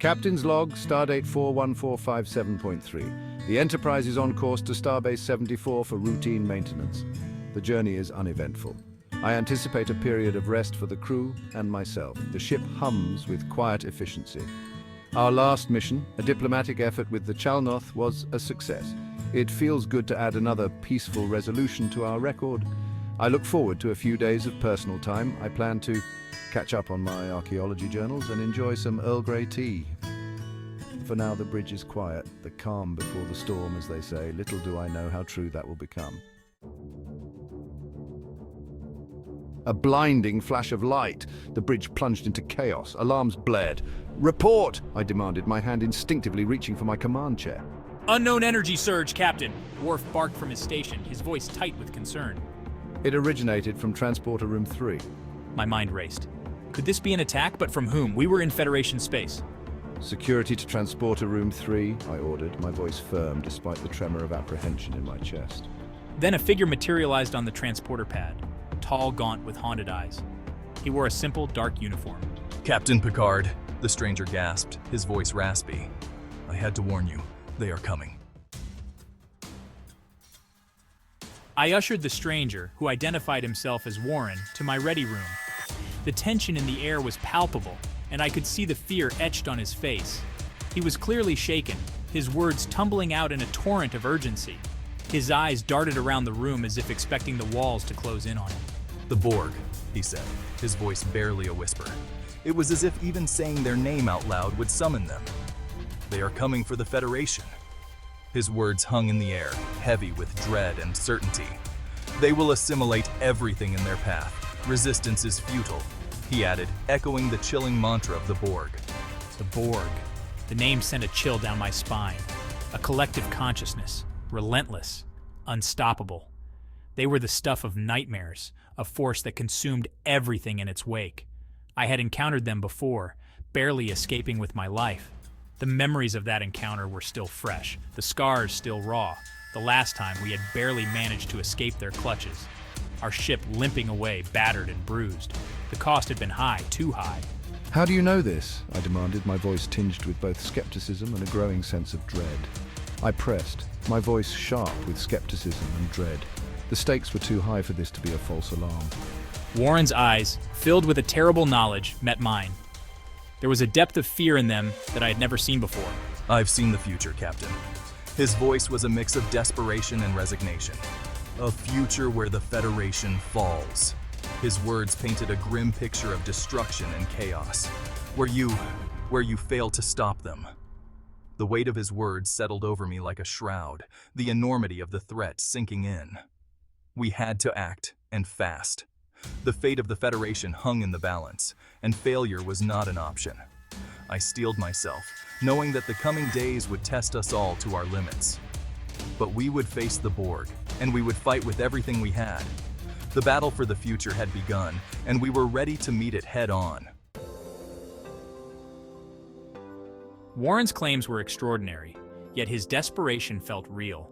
Captain's log, stardate 41457.3. The Enterprise is on course to Starbase 74 for routine maintenance. The journey is uneventful. I anticipate a period of rest for the crew and myself. The ship hums with quiet efficiency. Our last mission, a diplomatic effort with the Chalnoth, was a success. It feels good to add another peaceful resolution to our record. I look forward to a few days of personal time. I plan to catch up on my archaeology journals and enjoy some Earl Grey tea. For now, the bridge is quiet, the calm before the storm, as they say. Little do I know how true that will become. A blinding flash of light. The bridge plunged into chaos. Alarms blared. "Report!" I demanded, my hand instinctively reaching for my command chair. "Unknown energy surge, Captain." Worf barked from his station, his voice tight with concern. It originated from Transporter Room 3. My mind raced. Could this be an attack, but from whom? We were in Federation space. "Security to Transporter Room 3, I ordered, my voice firm despite the tremor of apprehension in my chest. Then a figure materialized on the transporter pad, tall, gaunt, with haunted eyes. He wore a simple, dark uniform. "Captain Picard," the stranger gasped, his voice raspy. "I had to warn you, they are coming." I ushered the stranger, who identified himself as Warren, to my ready room. The tension in the air was palpable, and I could see the fear etched on his face. He was clearly shaken, his words tumbling out in a torrent of urgency. His eyes darted around the room as if expecting the walls to close in on him. "The Borg," he said, his voice barely a whisper. It was as if even saying their name out loud would summon them. "They are coming for the Federation." His words hung in the air, heavy with dread and certainty. "They will assimilate everything in their path. Resistance is futile," he added, echoing the chilling mantra of the Borg. The Borg. The name sent a chill down my spine. A collective consciousness, relentless, unstoppable. They were the stuff of nightmares, a force that consumed everything in its wake. I had encountered them before, barely escaping with my life. The memories of that encounter were still fresh, the scars still raw. The last time we had barely managed to escape their clutches. Our ship limping away, battered and bruised. The cost had been high, too high. "How do you know this?" I demanded, my voice tinged with both skepticism and a growing sense of dread. I pressed, my voice sharp with skepticism and dread. The stakes were too high for this to be a false alarm. Warren's eyes, filled with a terrible knowledge, met mine. There was a depth of fear in them that I had never seen before. "I've seen the future, Captain." His voice was a mix of desperation and resignation. "A future where the Federation falls." His words painted a grim picture of destruction and chaos, where you fail to stop them. The weight of his words settled over me like a shroud, the enormity of the threat sinking in. We had to act, and fast. The fate of the Federation hung in the balance, and failure was not an option. I steeled myself, knowing that the coming days would test us all to our limits. But we would face the Borg, and we would fight with everything we had. The battle for the future had begun, and we were ready to meet it head-on. Warren's claims were extraordinary, yet his desperation felt real.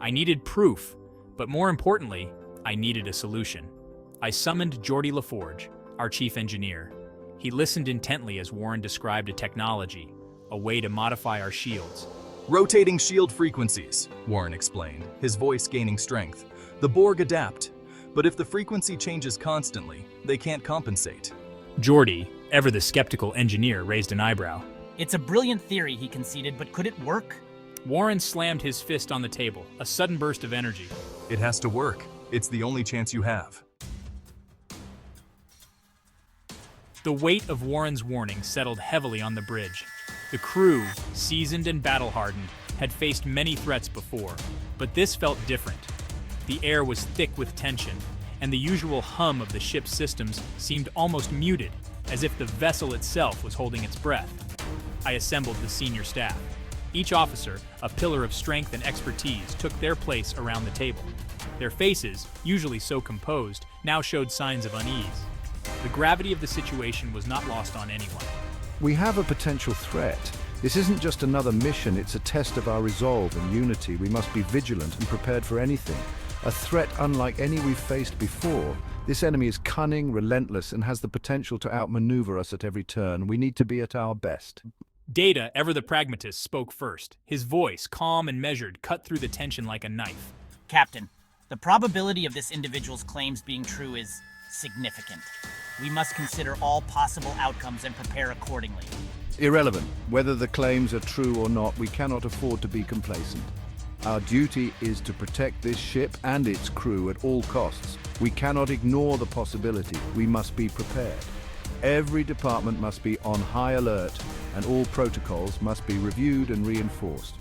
I needed proof, but more importantly, I needed a solution. I summoned Geordi LaForge, our chief engineer. He listened intently as Warren described a technology, a way to modify our shields. "Rotating shield frequencies," Warren explained, his voice gaining strength. "The Borg adapt, but if the frequency changes constantly, they can't compensate." Geordi, ever the skeptical engineer, raised an eyebrow. "It's a brilliant theory," he conceded, "but could it work?" Warren slammed his fist on the table, a sudden burst of energy. "It has to work. It's the only chance you have." The weight of Warren's warning settled heavily on the bridge. The crew, seasoned and battle-hardened, had faced many threats before, but this felt different. The air was thick with tension, and the usual hum of the ship's systems seemed almost muted, as if the vessel itself was holding its breath. I assembled the senior staff. Each officer, a pillar of strength and expertise, took their place around the table. Their faces, usually so composed, now showed signs of unease. The gravity of the situation was not lost on anyone. "We have a potential threat. This isn't just another mission, it's a test of our resolve and unity. We must be vigilant and prepared for anything. A threat unlike any we've faced before. This enemy is cunning, relentless, and has the potential to outmaneuver us at every turn. We need to be at our best." Data, ever the pragmatist, spoke first. His voice, calm and measured, cut through the tension like a knife. Captain, the probability of this individual's claims being true is significant. We must consider all possible outcomes and prepare accordingly. Irrelevant. Whether the claims are true or not, we cannot afford to be complacent. Our duty is to protect this ship and its crew at all costs. We cannot ignore the possibility. We must be prepared. Every department must be on high alert, and all protocols must be reviewed and reinforced.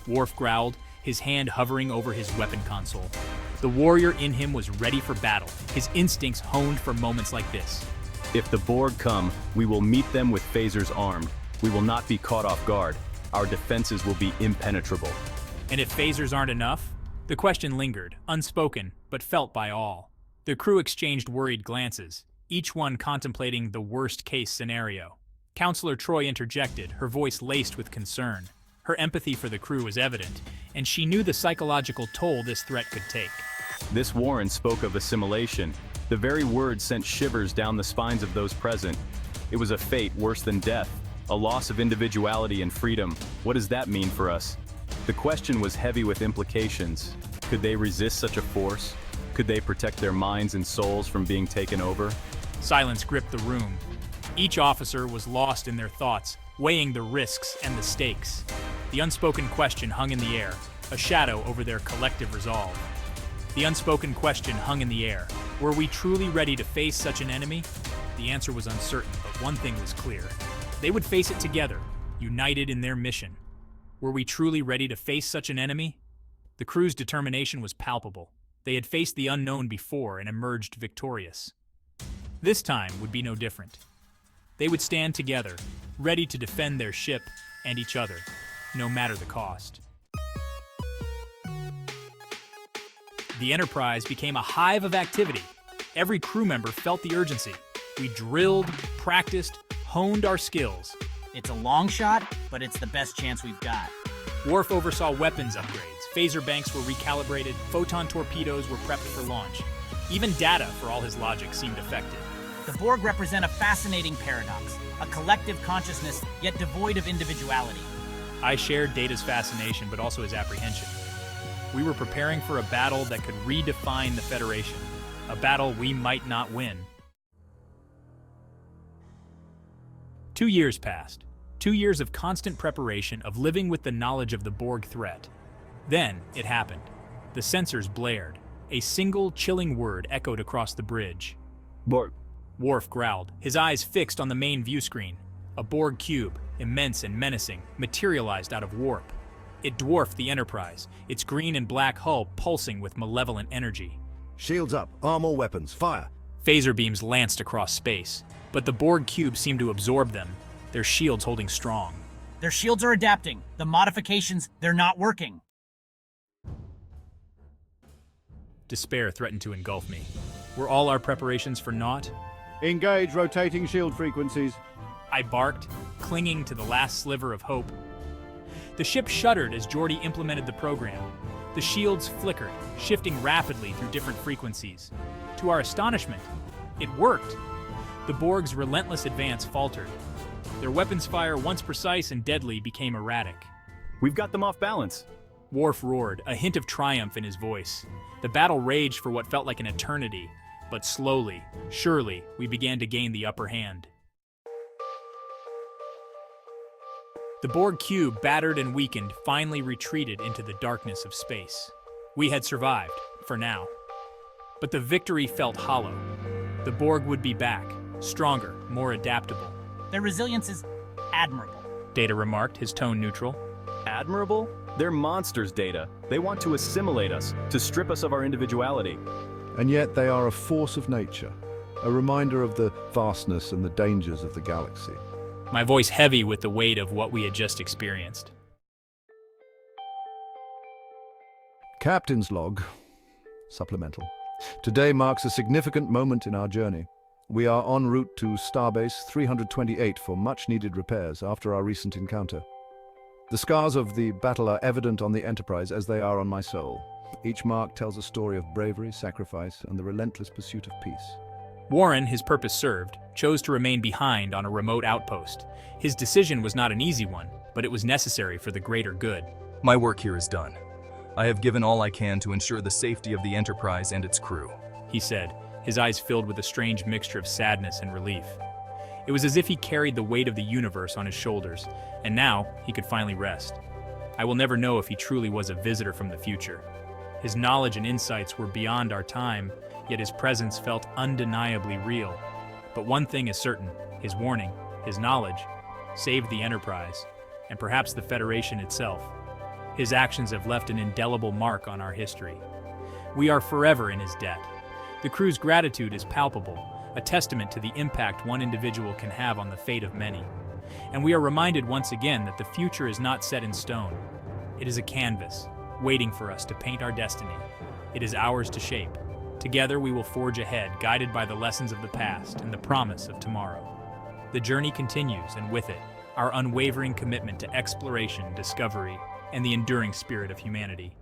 Worf growled, his hand hovering over his weapon console. The warrior in him was ready for battle, his instincts honed for moments like this. If the Borg come, we will meet them with phasers armed. We will not be caught off guard. Our defenses will be impenetrable. And if phasers aren't enough? The question lingered, unspoken, but felt by all. The crew exchanged worried glances, each one contemplating the worst-case scenario. Counselor Troy interjected, her voice laced with concern. Her empathy for the crew was evident, and she knew the psychological toll this threat could take. This Warren spoke of assimilation. The very word sent shivers down the spines of those present. It was a fate worse than death, a loss of individuality and freedom. What does that mean for us? The question was heavy with implications. Could they resist such a force? Could they protect their minds and souls from being taken over? Silence gripped the room. Each officer was lost in their thoughts, weighing the risks and the stakes. The unspoken question hung in the air, a shadow over their collective resolve. The unspoken question hung in the air. Were we truly ready to face such an enemy? The answer was uncertain, but one thing was clear. They would face it together, united in their mission. Were we truly ready to face such an enemy? The crew's determination was palpable. They had faced the unknown before and emerged victorious. This time would be no different. They would stand together, ready to defend their ship and each other, no matter the cost. The Enterprise became a hive of activity. Every crew member felt the urgency. We drilled, practiced, honed our skills. It's a long shot, but it's the best chance we've got. Worf oversaw weapons upgrades. Phaser banks were recalibrated, photon torpedoes were prepped for launch. Even data, for all his logic, seemed affected. The Borg represent a fascinating paradox, a collective consciousness yet devoid of individuality. I shared Data's fascination, but also his apprehension. We were preparing for a battle that could redefine the Federation, a battle we might not win. 2 years passed. 2 years of constant preparation, of living with the knowledge of the Borg threat. Then it happened. The sensors blared. A single, chilling word echoed across the bridge. Borg. Worf growled, his eyes fixed on the main view screen. A Borg cube, immense and menacing, materialized out of warp. It dwarfed the Enterprise, its green and black hull pulsing with malevolent energy. Shields up, arm all weapons, fire! Phaser beams lanced across space, but the Borg cube seemed to absorb them, their shields holding strong. Their shields are adapting. The modifications, they're not working. Despair threatened to engulf me. Were all our preparations for naught? Engage rotating shield frequencies. I barked, clinging to the last sliver of hope. The ship shuddered as Geordi implemented the program. The shields flickered, shifting rapidly through different frequencies. To our astonishment, it worked. The Borg's relentless advance faltered. Their weapons fire, once precise and deadly, became erratic. We've got them off balance. Worf roared, a hint of triumph in his voice. The battle raged for what felt like an eternity, but slowly, surely, we began to gain the upper hand. The Borg cube, battered and weakened, finally retreated into the darkness of space. We had survived, for now. But the victory felt hollow. The Borg would be back, stronger, more adaptable. Their resilience is admirable. Data remarked, his tone neutral. Admirable? They're monsters, Data. They want to assimilate us, to strip us of our individuality. And yet they are a force of nature, a reminder of the vastness and the dangers of the galaxy. My voice heavy with the weight of what we had just experienced. Captain's log. Supplemental. Today marks a significant moment in our journey. We are en route to Starbase 328 for much-needed repairs after our recent encounter. The scars of the battle are evident on the Enterprise as they are on my soul. Each mark tells a story of bravery, sacrifice, and the relentless pursuit of peace. Warren, his purpose served, chose to remain behind on a remote outpost. His decision was not an easy one, but it was necessary for the greater good. My work here is done. I have given all I can to ensure the safety of the Enterprise and its crew, He said, his eyes filled with a strange mixture of sadness and relief. It was as if he carried the weight of the universe on his shoulders, and now he could finally rest. I will never know if he truly was a visitor from the future. His knowledge and insights were beyond our time, yet his presence felt undeniably real. But one thing is certain, his warning, his knowledge, saved the Enterprise, and perhaps the Federation itself. His actions have left an indelible mark on our history. We are forever in his debt. The crew's gratitude is palpable, a testament to the impact one individual can have on the fate of many. And we are reminded once again that the future is not set in stone. It is a canvas, waiting for us to paint our destiny. It is ours to shape. Together we will forge ahead, guided by the lessons of the past and the promise of tomorrow. The journey continues, and with it, our unwavering commitment to exploration, discovery, and the enduring spirit of humanity.